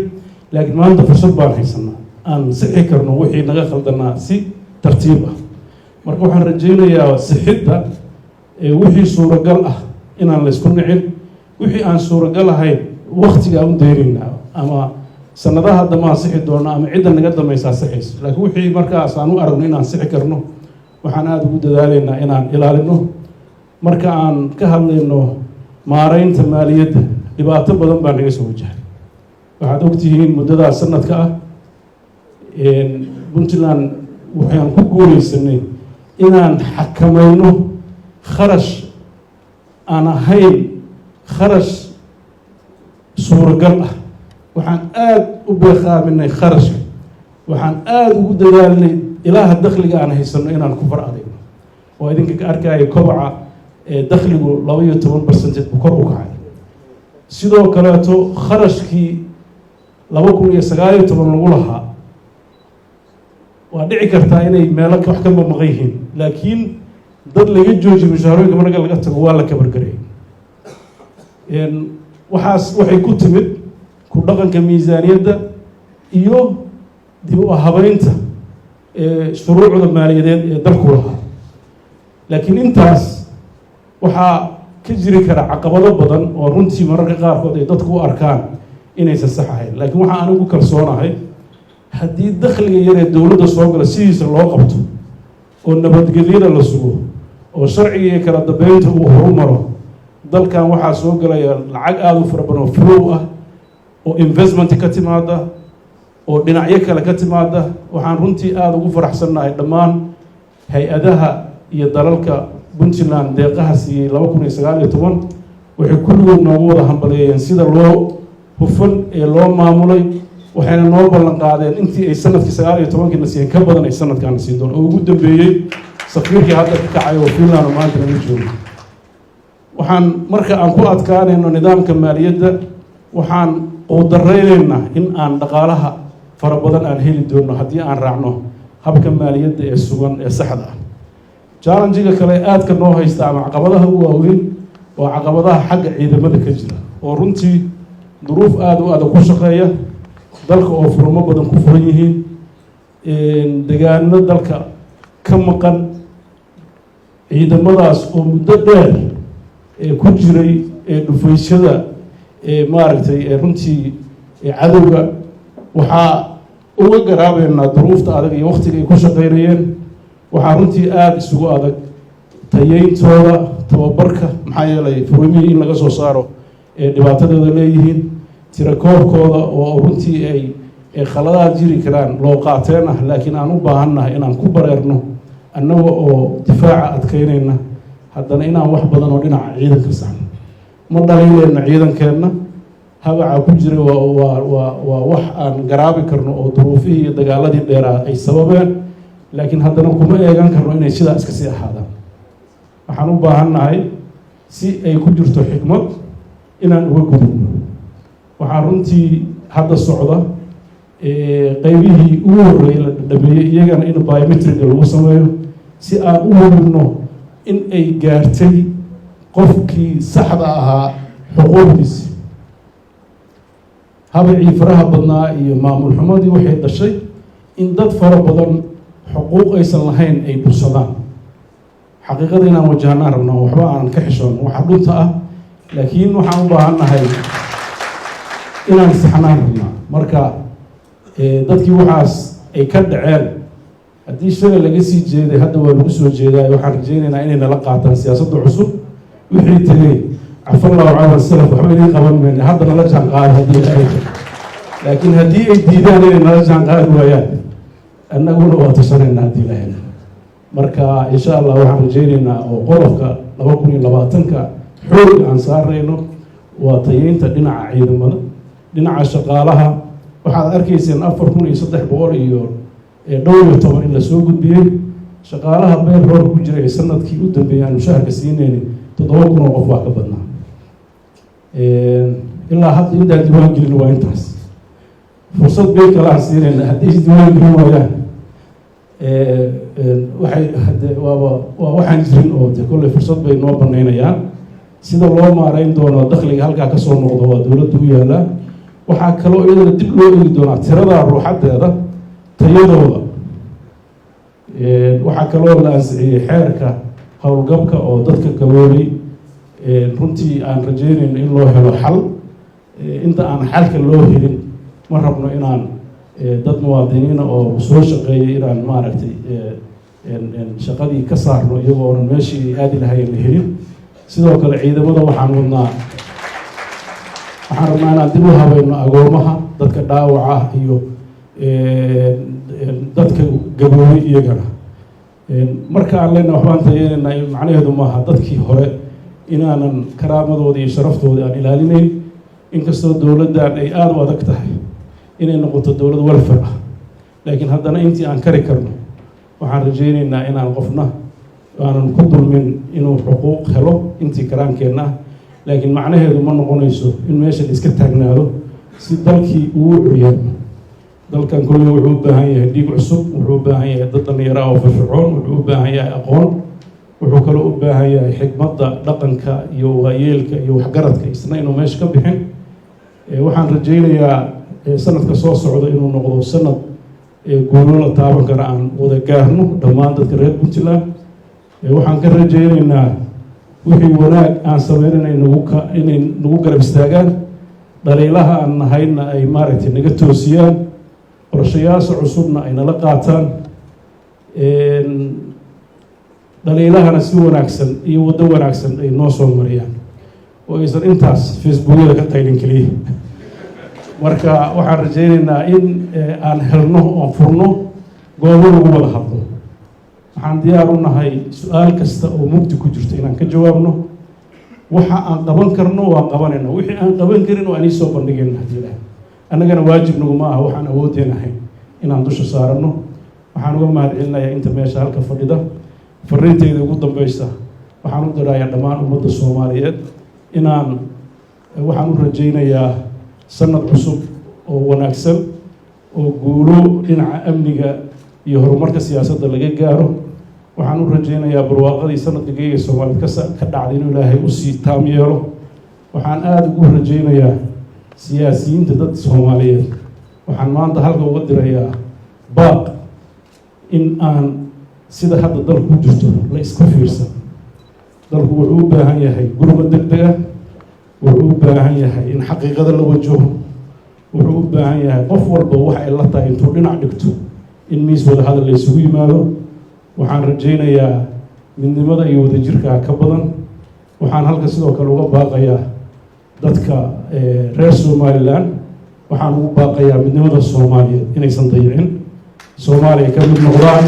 laakiin maanta fursad baan haysanaa aan sixi karno wixii naga khaldanaa si tartiib ah. marka waxaan rajaynayaa sixidda wixii suuragal ah inaan laysku nicin, wixii aan suuragal ahayn waktiga aan u daynaynaa ama sanadaha hadda ma ansixi doono ama cidda naga dambaysa ansixayso, laakiin wixii markaas aan u aragno inaan ansixi karno waxaan aada ugu dadaalaynaa inaan ilaalino. marka aan ka hadlayno maaraynta maaliyadda dhibaato badan baa naga soo wajahay. waxaad ogtihiin muddadaa sanadka ah puntland waxaan ku guuleysanay inaan xakamayno kharash aan ahayn kharash suuragal ah. waxaan aada u beeqaaminay kharashka, waxaan aada ugu dadaalnay ilaaha dakhliga aan haysano inaan ku far adayno. oo idinka ka arkaya kobaca dakhligu 12% buu kor u kacay. sidoo kaleeto kharashkii 2019 lagu lahaa waa dhici kartaa inay meelo wax ka maqan yihiin, laakiin dad laga joojiyo mushaharooyinka marka laga tago waa la kabargaray. waxaas waxay ku timid ku dhaqanka miisaaniyadda iyo dib u habaynta shuruucda maaliyadeed ee dalku lahaa. laakiin intaas waxaa ka jiri kara caqabado badan oo runtii mararka qaarkood ay dadku u arkaan inaysan sax ahayn. laakiin waxaa anigu kalsoonahay haddii dakhliga yar ee dowladda soo gala sidiisa loo qabto oo nabadgelyada la sugo oo sharciga iyo kala dambeynta uu horumaro, dalkan waxaa soo galaya lacag aada u fara badan oo flow ah oo investment ka timaada oo dhinacyo kale ka timaada. waxaan runtii aada ugu faraxsannahay dhammaan hay-adaha iyo dalalka puntland deeqaha siiyey 2019 waxay kulligood noogu wada hambaleeyeen sida loo hufan ee loo maamulay. waxayna noo ballan qaadeen intii ay sanadkii 19 na siiyeen ka badan ay sanadkan siin doon. oo ugu dambeeyey safiirkii hadda ka kacay oo Finland maanta laga joogo. waxaan marka aan ku adkaanayno nidaamka maaliyadda waxaan quudareynaynaa in aan dhaqaalaha fara badan aan heli doono haddii aan raacno habka maaliyadda ee sugan ee saxda ah. challenge-ga kale aadka noo haysta ama caqabadaha ugu waaweyn waa caqabadaha xagga ciidamada ka jira oo runtii duruuf aada u adag ku shaqeeya, dalka oo furmo badan ku furan yihiin, deegaano dalka ka maqan, ciidamadaas oo muddo dheer ku jiray dhufayshada maaragtay runtii cadowga. waxaa uga garaabeynaa duruufta adag iyo waqtiga ay ku shaqeynayeen. waxaa runtii aada isugu adag tayeyntooda, tababarka, maxaa yeelay furmihii in laga soo saaro dhibaatadooda leeyihiin, tirakoobkooda oo runtii ay khaladaad jiri karaan loo qaateen ah, laakiin aan u baahannahay inaan ku bareerno annaga oo difaaca adkeynayna haddana inaan wax badan oo dhinaca ciidanka saxno. ma dhaliileyna ciidankeenna, habaca ku jira waa wax aan garaabi karno oo duruufihii iyo dagaaladii dheeraa ay sababeen, laakiin haddana kuma eegan karno inay sidaa iska sii ahaadaan. waxaan u baahannahay si ay ku jirto xikmad inaan uga gudubno. waxaa runtii hadda socda qaybihii ugu horreeyay la dhameeyey iyagana in biometriga lagu sameeyo si aan u hubinno in ay gaartay qofkii saxda ahaa xuquuqdiisi. habacii faraha badnaa iyo maamul xumadii waxay dhashay in dad fara badan xuquuq aysan lahayn ay bursadaan. xaqiiqada inaan wajahnaan rabnaa, waxba aanan ka xishoon waxa dhunta ah, laakiin waxaan u baahannahay inaan saxnaan rabnaa. marka dadkii waxaas ay ka dhaceen haddii shalay laga sii jeeday hadda waa lagu soo jeedaa. waxaan rajaynaynaa inay nala qaataan siyaasadda cusub. wixii tegey cafallahu cala salaf waxba idin qaban mayna, hadda nala jaan qaada haddii ay laakiin haddii ay diidaan inay nala jaan qaadi waayaan annaguna waa tashanayna haddii lahayna. marka insha allah waxaan rajaynaynaa oo qodobka 2020 xoog aan saarayno waa tayeynta dhinaca ciidamada, dhinaca shaqaalaha. waxaad arkayseen 4300 iyo dhowr iyo toban in la soo gudbiyey. shaqaalaha beer roor ku jiray sanadkii u dambeeyay aan mushaharka siinayni 7,000 oo qof waa ka badnaa. ilaa hadda intaan diiwaan gelin waa intaas. fursad bay kala siinayna haddii isdiiwaan gelin waayaan waxaan jirin oo de kolley fursad bay noo banaynayaan. sida loo maarayn doono dakhliga halkaa ka soo noqdo waa dowladda u yaalaa. waxaa kaloo iyadana dib loo eegi doonaa tirada ruuxadeeda, tayadooda. waxaa kaloo la ansixiyey xeerka howlgabka oo dadka gaboobay runtii aan rajeynayno in loo helo xal. inta aan xalka loo helin ma rabno inaan dad muwaadiniina oo soo shaqeeyay inaan maaragtay shaqadii ka saarno iyagoo oonan meeshii aadi lahayn la helin. sidoo kale ciidamada waxaan rabnaa inaan dib u habayno agoomaha, dadka dhaawaca iyo dadka gaboobay iyagana. marka aan leenahay waxbaan tayeynayna macnaheedu maaha dadkii hore inaanan karaamadooda iyo sharaftooda aan ilaalinayn, inkastoo dowladdan ay aada u adag tahay inay noqoto dowlad welfare ah, laakiin haddana intii aan kari karno waxaan rajaynaynaa inaan qofna aanan ku dulmin inuu xuquuq helo intii karaankeenna ah. laakiin macnaheedu ma noqonayso in meeshan iska taagnaado si dalkii uu curyaamo. dalkan kolley wuxuu u baahan yahay dhiig cusub, wuxuu u baahan yahay dad dhallinyaro ah oo firfircoon, wuxuu u baahan yahay aqoon, wuxuu kaloo u baahan yahay xikmadda dhaqanka iyo waayeelka iyo waxgaradka isna inuu meesha ka bixin. waxaan rajaynayaa sanadka soo socda inuu noqdo sanad guulo la taaban kara aan wada gaarno dhammaan dadka reer Puntland. waxaan ka rajaynaynaa wixii wanaag aan sameynayna inay nagu garab istaagaan, dhaliilaha aan nahayna ay maaragtay naga toosiyaan, qorshayaasha cusubna ay nala qaataan, dhaliilahana si wanaagsan iyo waddo wanaagsan ay noo soo mariyaan oo aysan intaas facebookyada ka qaylin keliya. marka waxaan rajaynaynaa in aan helno oon furno goobo lagu wada hadlo. waxaan diyaar u nahay su-aal kasta oo mugdi ku jirto inaan ka jawaabno. waxa aan qaban karno waan qabanayna, wixii aan qaban karin waa inay soo bandhigayna haddii ilahay. annagana waajib naguma aha waxaan awoodeen ahayn inaan dusha saarano. waxaan uga mahad celinayaa inta meesha halka fadhida. fariinteyda ugu dambeysa waxaan u dirayaa dhammaan ummadda Soomaaliyeed waxaan u rajaynayaa sanad cusub oo wanaagsan oo guulo dhinaca amniga iyo horumarka siyaasadda laga gaaro. waxaan u rajaynayaa barwaaqadii sanadka geega Soomaaliyeed ka dhacday inuu ilaahay u sii taam yeelo. waxaan aada ugu rajaynayaa siyaasiyiinta dadka Soomaaliyeed, waxaan maanta halka uga dirayaa baaq in aan sida hadda dalku ku jirto la iska fiirsan. dalku wuxuu u baahan yahay gurmad degdeg ah, wuxuu u baahan yahay in xaqiiqada la wajaho, wuxuu u baahan yahay qof walba wax ay la tahay intuu dhinac dhigto in miis wada hadal la isugu yimaado. waxaan rajaynayaa midnimada iyo wadajirka ka badan. waxaan halka sidoo kale uga baaqayaa dadka reer Somaliland, waxaan ugu baaqayaa midnimada Soomaaliyeed inaysan dayicin, Soomaaliya ka mid noqdaan.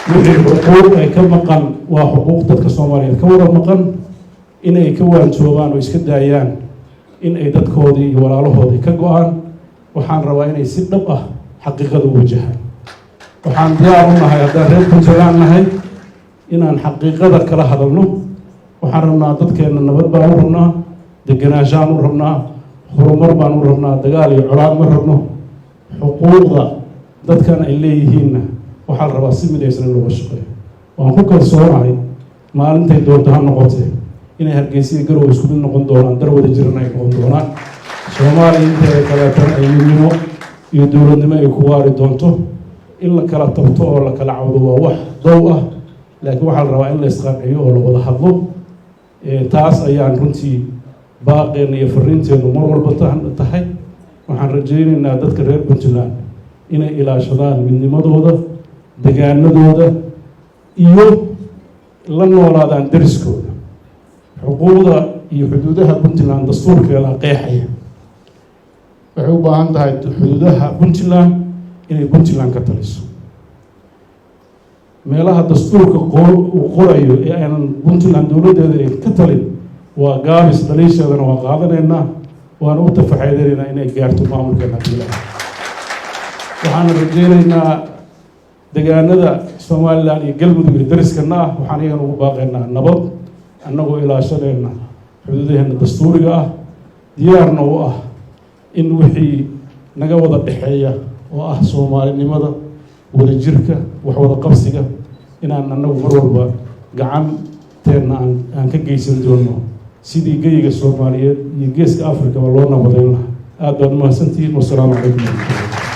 wixii xuquuq ay ka maqan waa xuquuq dadka Soomaaliyeed ka wada maqan, inay ka waantoobaan oo iska daayaan in ay dadkoodii iyo walaalahoodii ka go-aan. waxaan rabaa inay si dhab ah xaqiiqada u wajahaan. waxaan diyaar u nahay haddaan reer Puntland nahay inaan xaqiiqada kala hadalno. waxaan rabnaa dadkeenna nabad baan u rabnaa, degenaanshaan u rabnaa, horumar baan u rabnaa, dagaal iyo colaad ma rabno. xuquuqda dadkan ay leeyihiinna waxaa la rabaa si midaysan in looga shaqeeyo. waan ku kalsoonahay maalintay doonto ha noqotee inay Hargeysa iyo Garowe isku mid noqon doonaan, dar wada jirana ay noqon doonaan. Soomaaliya inteeda kaleetana ay midnimo iyo dowladnimo ay ku waari doonto. in la kala tabto oo la kala cawdo waa wax dow ah, laakiin waxaa la rabaa in la isqaanciyo oo la wada hadlo. taas ayaan runtii baaqeen iyo fariinteenu mar walba tahay. waxaan rajaynaynaa dadka reer Puntland inay ilaashadaan midnimadooda, degaanadooda iyo la noolaadaan deriskooda. xuquuqda iyo xuduudaha Puntland dastuurkeeda qeexaya. waxay u baahan tahay xuduudaha Puntland inay Puntland ka taliso. meelaha dastuurka uu qorayo ee aanan Puntland dowladdeeda ka talin waa gaabis, dhaliisheedana waa qaadanaynaa, waana u tafaxeydanaynaa inay gaarto maamulkeena Puntland. waxaan rajaynaynaa degaanada Somaliland iyo Galmudug iyo deriskana ah, waxaan iyagana ugu baaqaynaa nabad, annagoo ilaashanayna xuduudaheena dastuuriga ah, diyaarna u ah in wixii naga wada dhexeeya oo ah Soomaalinimada, wadajirka, wax wada qabsiga, inaan annagu mar walba gacanteena aan ka geysan doono sidii geyiga Soomaaliyeed iyo geeska Afrika loo nabadayn lahaa. aad baad u mahadsantihiin. wassalaamu calaykum.